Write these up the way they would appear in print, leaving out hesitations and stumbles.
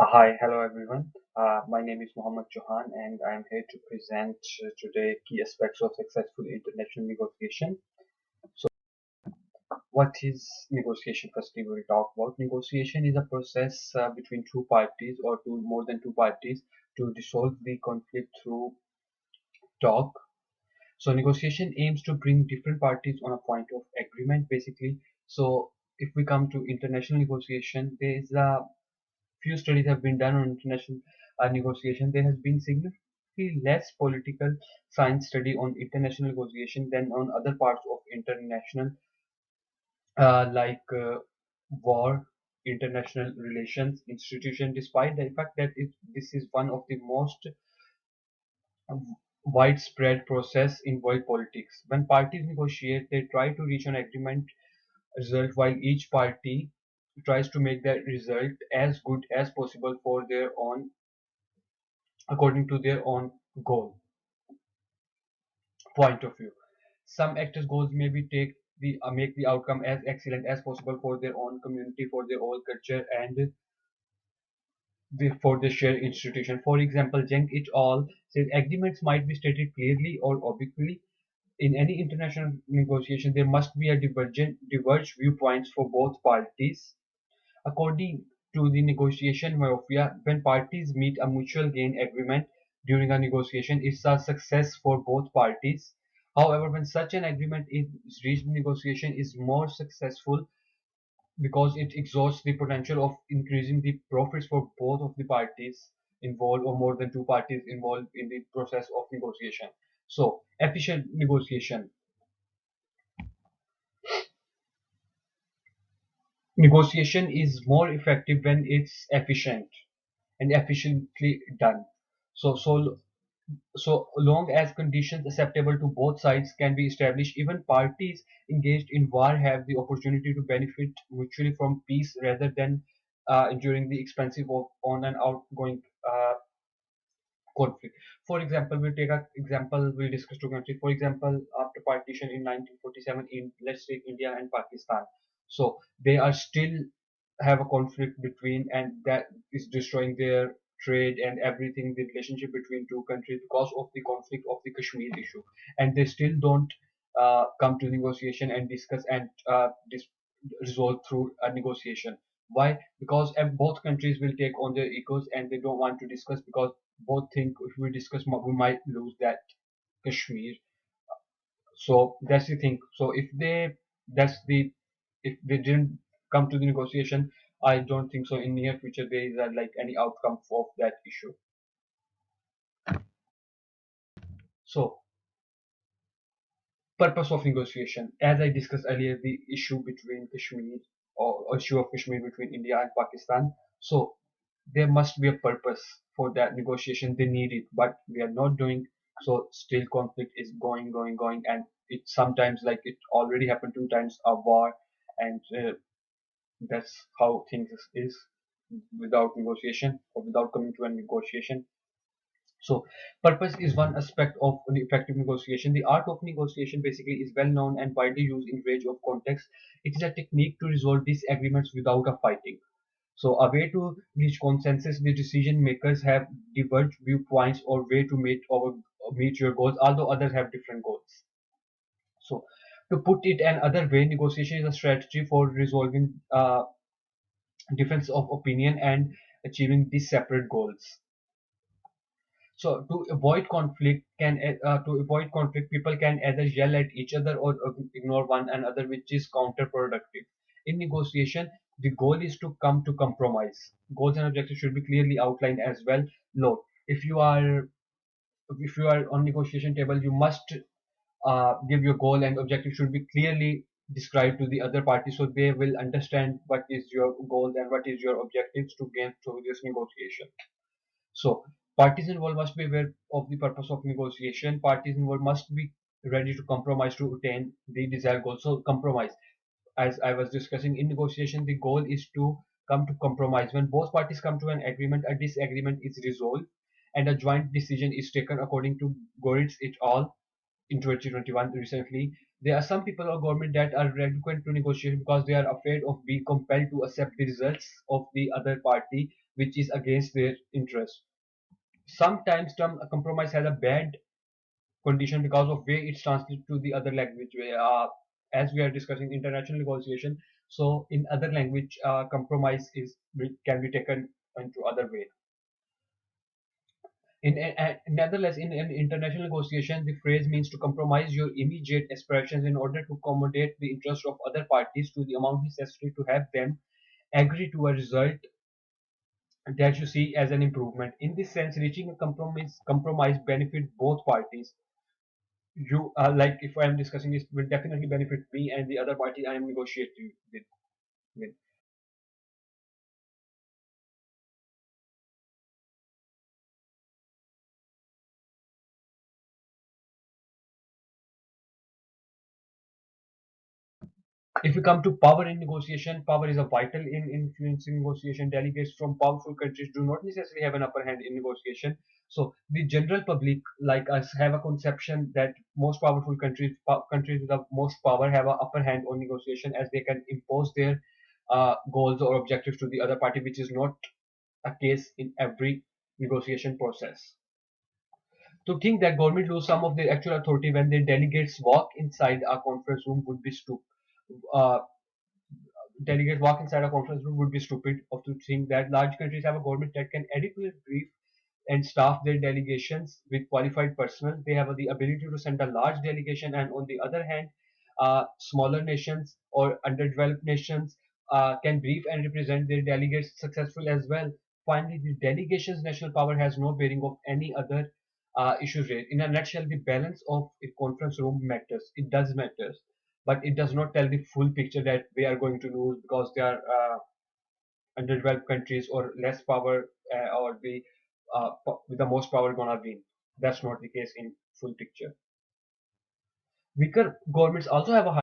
Hi, hello everyone. My name is Mohammed Johan and I am here to present today key aspects of successful international negotiation. So, what is negotiation? Firstly, we will talk about negotiation is a process between two parties or more than two parties to resolve the conflict through talk. So, negotiation aims to bring different parties on a point of agreement, basically. So, if we come to international negotiation, there is a few studies have been done on international negotiation. There has been significantly less political science study on international negotiation than on other parts of international, like war, international relations, institution. Despite the fact that this is one of the most widespread process in world politics. When parties negotiate, they try to reach an agreement result while each party tries to make that result as good as possible for their own according to their own goal point of view. Some actors' goals may be make the outcome as excellent as possible for their own community, for their own culture, and for the shared institution. For example, Jeng et al. Says agreements might be stated clearly or obliquely. In any international negotiation, there must be a diverged viewpoints for both parties. According to the negotiation mafia, when parties meet a mutual gain agreement during a negotiation, it's a success for both parties. However, when such an agreement is reached, negotiation is more successful because it exhausts the potential of increasing the profits for both of the parties involved or more than two parties involved in the process of negotiation. So, efficient negotiation. Negotiation is more effective when it's efficient and efficiently done. So, so, so long as conditions acceptable to both sides can be established, even parties engaged in war have the opportunity to benefit mutually from peace rather than enduring the expensive of on and outgoing conflict. For example, we'll take an example, we'll discuss two countries. For example, after partition in 1947, in let's take India and Pakistan. So they are still have a conflict between, and that is destroying their trade and everything, the relationship between two countries because of the conflict of the Kashmir issue. And they still don't come to negotiation and discuss and resolve through a negotiation. Why? Because both countries will take on their egos and they don't want to discuss because both think if we discuss we might lose that Kashmir. So that's the thing. So that's the if they didn't come to the negotiation, I don't think so in near future there is like any outcome of that issue. So purpose of negotiation, as I discussed earlier, the issue between Kashmir or issue of Kashmir between India and Pakistan. So there must be a purpose for that negotiation. They need it, but we are not doing so. Still, conflict is going, and it sometimes like it already happened two times a war, and that's how things is without negotiation or without coming to a negotiation. So, purpose is one aspect of the effective negotiation. The art of negotiation basically is well known and widely used in range of contexts. It is a technique to resolve disagreements without a fighting. So, a way to reach consensus, the decision makers have diverged viewpoints or way to meet your goals, although others have different goals. So, to put it another way, negotiation is a strategy for resolving difference of opinion and achieving these separate goals. So to avoid conflict, people can either yell at each other or ignore one another, which is counterproductive. In negotiation, the goal is to come to compromise. Goals and objectives should be clearly outlined as well. Look, if you are on negotiation table, you must give your goal and objective should be clearly described to the other party so they will understand what is your goal and what is your objectives to gain through this negotiation. So parties involved must be aware of the purpose of negotiation. Parties involved must be ready to compromise to attain the desired goal. So compromise, as I was discussing in negotiation, the goal is to come to compromise. When both parties come to an agreement, a disagreement is resolved and a joint decision is taken according to Goritz et al. In 2021 recently. There are some people or government that are reluctant to negotiate because they are afraid of being compelled to accept the results of the other party, which is against their interest. Sometimes term compromise has a bad condition because of way it's translated to the other language. As we are discussing international negotiation, so in other language, compromise can be taken into other way. Nevertheless, in an international negotiation, the phrase means to compromise your immediate aspirations in order to accommodate the interest of other parties to the amount necessary to have them agree to a result that you see as an improvement. In this sense, reaching a compromise benefit both parties. You like if I am discussing this will definitely benefit me and the other party I am negotiating with. If we come to power in negotiation, power is a vital in influencing negotiation. Delegates from powerful countries do not necessarily have an upper hand in negotiation. So the general public, like us, have a conception that most powerful countries, countries with the most power, have an upper hand on negotiation as they can impose their goals or objectives to the other party, which is not a case in every negotiation process. To think that government lose some of their actual authority when their delegates walk inside a conference room would be stupid. Uh, Delegates walk inside a conference room would be stupid of to think that large countries have a government that can adequately brief and staff their delegations with qualified personnel. They have the ability to send a large delegation, and on the other hand, smaller nations or underdeveloped nations can brief and represent their delegates successful as well. Finally, the delegation's national power has no bearing of any other issues raised. In a nutshell, the balance of a conference room matters. It does matter, but it does not tell the full picture that they are going to lose because they are underdeveloped countries or less power or with the most power gonna win. That's not the case in full picture. Weaker governments also have a high.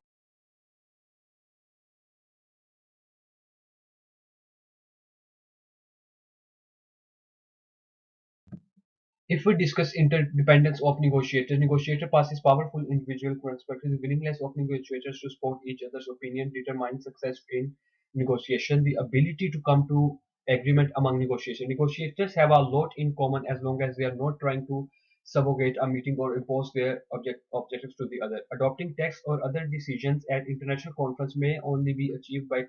If we discuss interdependence of negotiators, negotiator passes powerful individual perspectives. The willingness of negotiators to support each other's opinion determines success in negotiation. The ability to come to agreement among negotiation. Negotiators have a lot in common as long as they are not trying to subjugate a meeting or impose their objectives to the other. Adopting text or other decisions at international conference may only be achieved by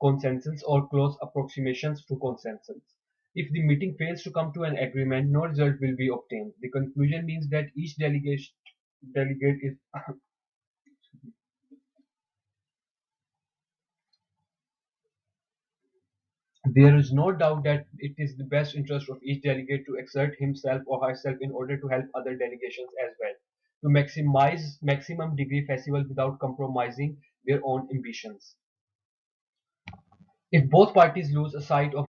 consensus or close approximations to consensus. If the meeting fails to come to an agreement, no result will be obtained. The conclusion means that each delegate is there is no doubt that it is the best interest of each delegate to exert himself or herself in order to help other delegations as well, to maximize maximum degree festival without compromising their own ambitions. If both parties lose sight of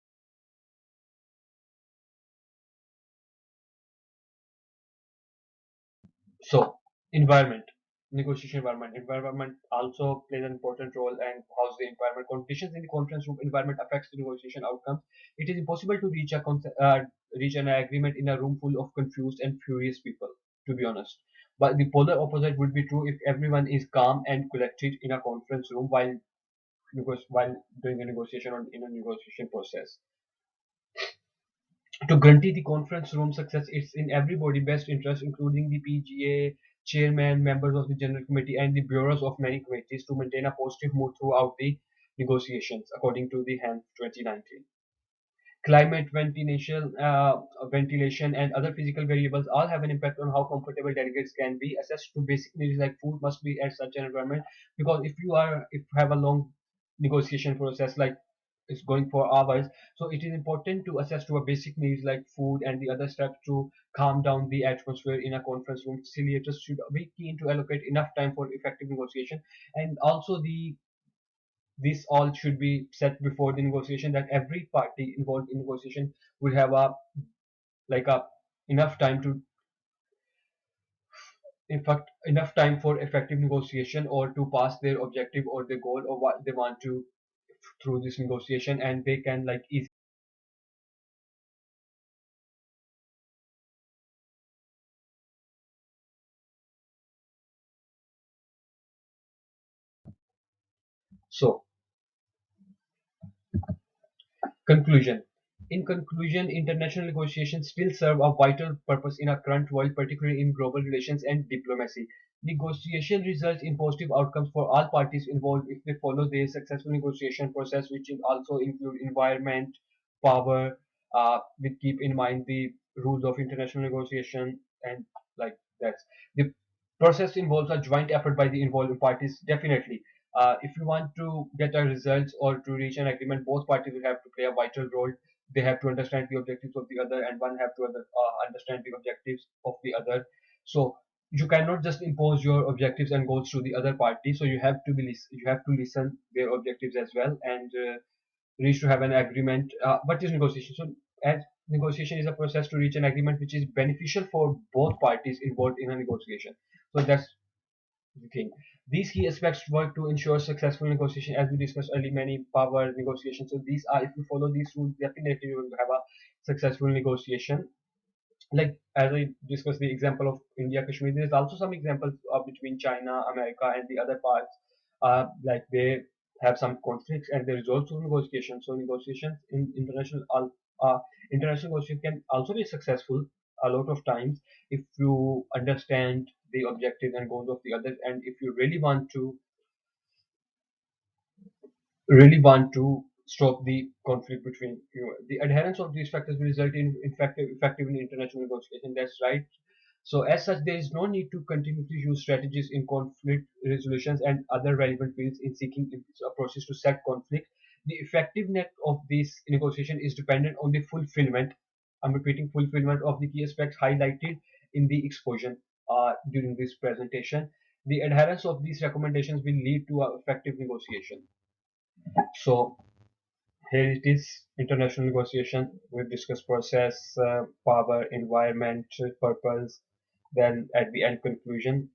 so, environment, negotiation environment also plays an important role and how's the environment conditions in the conference room environment affects the negotiation outcomes. It is impossible to reach an agreement in a room full of confused and furious people, to be honest. But the polar opposite would be true if everyone is calm and collected in a conference room while doing a negotiation or in a negotiation process. To guarantee the conference room success, it's in everybody's best interest, including the PGA chairman, members of the general committee, and the bureaus of many committees, to maintain a positive mood throughout the negotiations, according to the HAND 2019. Climate, ventilation, and other physical variables all have an impact on how comfortable delegates can be. Access to basic needs like food must be at such an environment because if you have a long negotiation process like it's going for hours, so it is important to assess to a basic needs like food and the other steps to calm down the atmosphere in a conference room. Facilitators should be keen to allocate enough time for effective negotiation, and also the this all should be set before the negotiation that every party involved in negotiation would have a like a enough time to in fact enough time for effective negotiation or to pass their objective or their goal or what they want to through this negotiation, and they can like easily So, conclusion. In conclusion, international negotiations still serve a vital purpose in our current world, particularly in global relations and diplomacy. Negotiation results in positive outcomes for all parties involved if they follow their successful negotiation process, which also include environment, power. We keep in mind the rules of international negotiation, and like that's the process involves a joint effort by the involved parties. Definitely, if you want to get a result or to reach an agreement, both parties will have to play a vital role. They have to understand the objectives of the other, and one have to understand the objectives of the other. So you cannot just impose your objectives and goals to the other party. So you have to you have to listen their objectives as well, and reach to have an agreement. What is negotiation? So as negotiation is a process to reach an agreement which is beneficial for both parties involved in a negotiation. So that's the thing. These key aspects work to ensure successful negotiation, as we discussed earlier, many power negotiations. So these are, if you follow these rules, definitely you will have a successful negotiation. Like as I discussed the example of India, Kashmir, there is also some examples between China, America, and the other parts. Like they have some conflicts and they resolve through negotiation. So negotiations in international negotiation can also be successful a lot of times if you understand the objectives and goals of the others, and if you really want to stop the conflict between you. The adherence of these factors will result in effective international negotiation. That's right. So as such, there is no need to continue to use strategies in conflict resolutions and other relevant fields in seeking approaches to set conflict. The effectiveness of this negotiation is dependent on the fulfillment. I'm repeating, fulfillment of the key aspects highlighted in the exposure during this presentation. The adherence of these recommendations will lead to an effective negotiation. So here it is, international negotiation. We've discussed process, power, environment, purpose, then at the end conclusion.